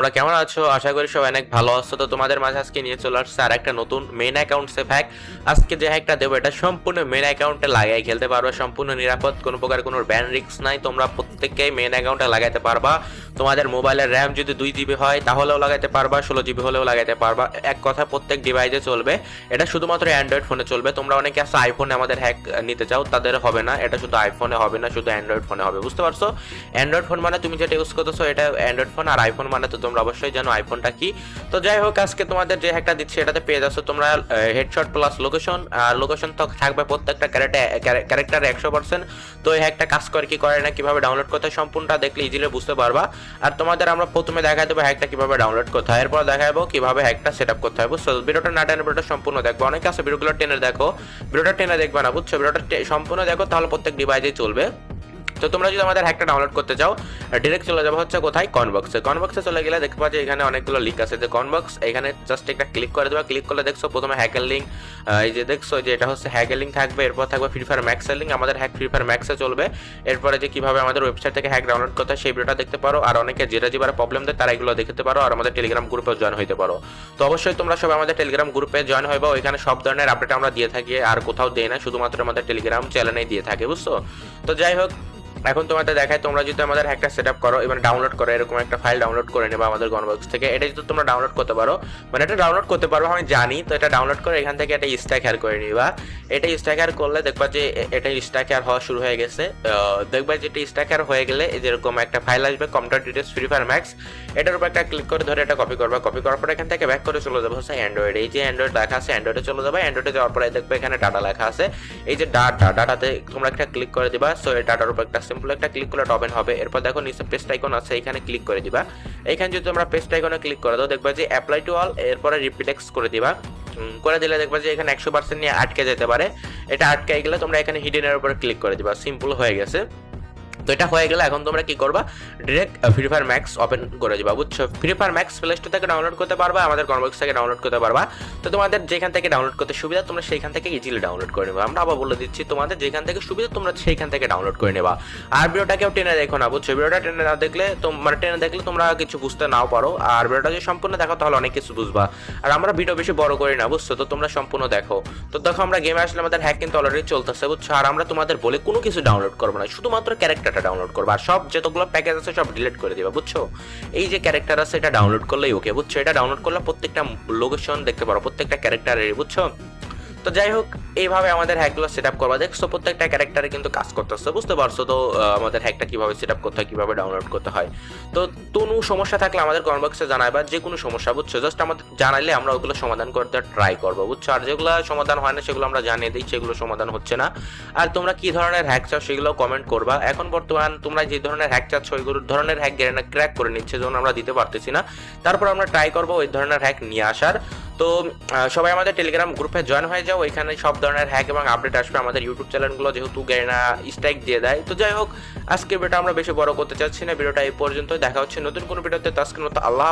তোমরা কেমন আছো? আশা করি সবাই অনেক ভালো আছো। তো তোমাদের মাঝে আজকে নিয়ে চলে আসছে আর একটা নতুন মেইন অ্যাকাউন্ট সেভ হ্যাক। আজকে যে হ্যাকটা দেবো এটা সম্পূর্ণ মেইন অ্যাকাউন্টে লাগাই খেলতে পারবে, সম্পূর্ণ নিরাপদ, কোনো প্রকার কোনো ব্যান রিস্ক নাই। তোমরা প্রত্যেককেই মেইন অ্যাকাউন্টে লাগাইতে পারবা। তোমাদের মোবাইলের র্যাম যদি 2 GB হয় তাহলেও লাগাইতে পারবা, 16 GB হলেও লাগাইতে পারবা। এক কথা প্রত্যেক ডিভাইসে চলবে। এটা শুধুমাত্র অ্যান্ড্রয়েড ফোনে চলবে। তোমরা অনেকে আছে আইফোনে আমাদের হ্যাক নিতে চাও, তাদের হবে না। এটা শুধু আইফোনে হবে না, শুধু অ্যান্ড্রয়েড ফোনে হবে, বুঝতে পারছো? অ্যান্ড্রয়েড ফোন মানে তুমি যেটা ইউজ করতেছো এটা অ্যান্ড্রয়েড ফোন, আর আইফোন মানে তো তোমরা অবশ্যই জানো আইফোনটা কি। তো যাই হোক, আজকে তোমাদের যে হ্যাকটা দিচ্ছি এটাতে পেয়ে যাচ্ছ তোমরা হেডশট প্লাস লোকেশন। আর লোকেশন তো থাকবে প্রত্যেকটা ক্যারেক্টার 100%। তো এই হ্যাকটা কাজ করে কি করে না, কিভাবে ডাউনলোড করতে হয় সম্পূর্ণটা দেখলে ইজিলি বুঝতে পারবা। আর তোমাদের আমরা প্রথমে দেখাই দেবো হ্যাকটা কিভাবে ডাউনলোড করতে হয়, এরপর দেখাবো কিভাবে হ্যাকটা সেট আপ করতে হয়, বুঝছো? ভিডিওটা না টেনে ভিডিওটা সম্পূর্ণ দেখবো। অনেকে আছে ভিডিওগুলো টেনে দেখো, ভিডিওটা টেনে দেখবে না, বুঝছো? ভিডিওটা সম্পূর্ণ দেখো, তাহলে প্রত্যেক ডিভাইসেই চলবে। তো তোমরা যদি আমাদের হ্যাকটা ডাউনলোড করতে চাও ডিরেক্ট চলে যাবো হচ্ছে কোথায়, কনবক্সে চলে গেলে দেখতে পাচ্ছি এখানে অনেকগুলো লিঙ্ক আছে। যে কনবক্স, এখানে জাস্ট একটা ক্লিক করে দেবা। ক্লিক করলে দেখছো প্রথমে হ্যাকের লিঙ্ক, এই যে দেখছো যে এটা হচ্ছে হ্যাকের লিঙ্ক থাকবে। এরপর থাকবে ফ্রি ফায়ার ম্যাক্সের লিঙ্ক, আমাদের হ্যাক ফ্রি ফায়ার ম্যাক্সে চলবে। এরপরে যে কিভাবে আমাদের ওয়েবসাইট থেকে হ্যাক ডাউনলোড করতে হয় সেই ভিডিওটা দেখতে পারো। আর অনেকে যেটা যেবার প্রবলেম দেয় তারা এগুলো দেখতে পারো, আর আমাদের টেলিগ্রাম গ্রুপে জয়েন হইতে পারো। তো অবশ্যই তোমরা সবাই আমাদের টেলিগ্রাম গ্রুপে জয়েন হইবা, ওইখানে সব ধরনের আপডেট আমরা দিয়ে থাকি, আর কোথাও দেই না, শুধুমাত্র আমাদের টেলিগ্রাম চ্যানেলেই দিয়ে থাকে, বুঝছো? তো যাই হোক, এখন তোমাদের দেখায় তোমরা যদি আমাদের হ্যাকটা সেট আপ করো, এবার ডাউনলোড করো, এরকম একটা ফাইল ডাউনলোড করে নেবা আমাদের কনবক্স থেকে। এটা যদি তোমরা ডাউনলোড করতে পারো, মানে এটা ডাউনলোড করতে পারবো আমি জানি। তো এটা ডাউনলোড করে এখান থেকে একটা স্ট্যাক হ্যার করে নিবা। এটা স্ট্যাক হ্যার করলে দেখবা যে এটা স্ট্যাক হ্যার হওয়া শুরু হয়ে গেছে। দেখবা যে এটা স্ট্যাক হ্যার হয়ে গেলে যেরকম একটা ফাইল আসবে computer details free fire max, এটার উপর একটা ক্লিক করে ধরে এটা কপি করবা। কপি করার পর এখান থেকে ব্যাক করে চলে যাবো হচ্ছে অ্যান্ড্রয়েড। এই যে অ্যান্ড্রয়েড লেখা আছে অ্যান্ড্রয়েডে চলে যাবে। অ্যান্ড্রয়েডে যাওয়ার পরে দেখবে এখানে ডাটা লেখা আছে, এই যে ডাটাতে তোমরা একটা ক্লিক করে দিবা। সো এই ডাটার উপর একটা সিম্পল একটা ক্লিক করলে ওপেন হবে। এরপর দেখো নিচে পেস্ট আইকন আছে, এখানে ক্লিক করে দিবা। এখানে যদি তোমরা পেস্ট আইকনে ক্লিক করে দাও দেখবা যে অ্যাপ্লাই টু অল, এরপরে রিপ্লেক্স করে দিবা। করে দিলে দেখবা যে এখানে 100% নিয়ে আটকে যেতে পারে। এটা আটকে গেলে তোমরা এখানে হিডেনের উপরে ক্লিক করে দিবা। সিম্পল হয়ে গেছে। তো এটা হয়ে গেলে এখন তোমরা কি করবা, direct free fire max open করে দিবা, বুঝছো? Free fire max play store থেকে ডাউনলোড করতে পারবা, আমাদের কনবক্স থেকে ডাউনলোড করতে পারবা। তো তোমাদের যেখান থেকে ডাউনলোড করতে সুবিধা তোমরা সেইখান থেকে ইজিলি ডাউনলোড করে নেবা। আমরা আবার বলে দিচ্ছি, তোমাদের যেখান থেকে সুবিধা তোমরা সেইখান থেকে ডাউনলোড করে নেবা। আর ভিডিওটা কেউ টেনে দেখো না, বুঝছো? ভিডিওটা টেনে না দেখলে মানে টেনে দেখলে তোমরা কিছু বুঝতে নাও পারো, আর ভিডিওটা যদি সম্পূর্ণ দেখো তাহলে অনেক কিছু বুঝবা। আর আমরা ভিডিও বেশি বড় করি না, বুঝছো? তো তোমরা সম্পূর্ণ দেখো। তো দেখো আমরা গেমে আসলে আমাদের হ্যাক কিন্তু অলরেডি চলতেছে, বুঝছো? আর আমরা তোমাদের বলে কোনো কিছু ডাউনলোড করবো না, শুধুমাত্র ক্যারেক্টারটা ডাউনলোড করবো, আর সব যতগুলো প্যাকেজ আছে সব ডিলিট করে দিবা, বুঝছো? এই যে ক্যারেক্টার আছে এটা ডাউনলোড করলেই ওকে, বুঝছো? এটা ডাউনলোড করলে প্রত্যেকটা লোকেশন দেখতে পারো, প্রত্যেকটা ক্যারেক্টারের, বুঝছো? তো যাই হোক, এইভাবে আমাদের হ্যাকগুলো সেট আপ করবা। দেখছো প্রত্যেকটা ক্যারেক্টারে কিন্তু কাজ করতেছে, বুঝতে পারছো? তো আমাদের হ্যাকটা কিভাবে সেট আপ করতে হয়, কিভাবে ডাউনলোড করতে হয়। তো কোনো সমস্যা থাকলে আমাদের কমেন্ট বক্সে জানাইবা, যে কোনো সমস্যা, বুঝছো? জাস্ট আমাদের জানাইলে আমরা ওগুলো সমাধান করতে ট্রাই করবো, বুঝছো? আর যেগুলো সমাধান হয় না সেগুলো আমরা জানিয়ে দিই, সেগুলো সমাধান হচ্ছে না। আর তোমরা কি ধরনের হ্যাক চাও সেগুলো কমেন্ট করবা। এখন বর্তমান তোমরা যে ধরনের হ্যাক চাচ্ছ ওই ধরনের হ্যাক ক্র্যাক করে নিচ্ছে, যেমন আমরা দিতে পারতেছি না। তারপর আমরা ট্রাই করবো ওই ধরনের হ্যাক নিয়ে আসার। তো সবাই আমাদের টেলিগ্রাম গ্রুপে জয়েন হয়ে যাও, ওইখানে সব ধরনের হ্যাক এবং আপডেট আসবে। আমাদের ইউটিউব চ্যানেলগুলো যেহেতু গেরিনা স্ট্রাইক দিয়ে দেয়। তো যাই হোক, আজকে ভিডিওটা আমরা বেশি বড় করতে চাচ্ছি না, ভিডিওটা এই পর্যন্ত। দেখা হচ্ছে নতুন কোনো ভিডিওতে। তো আজকের মতো আল্লাহ।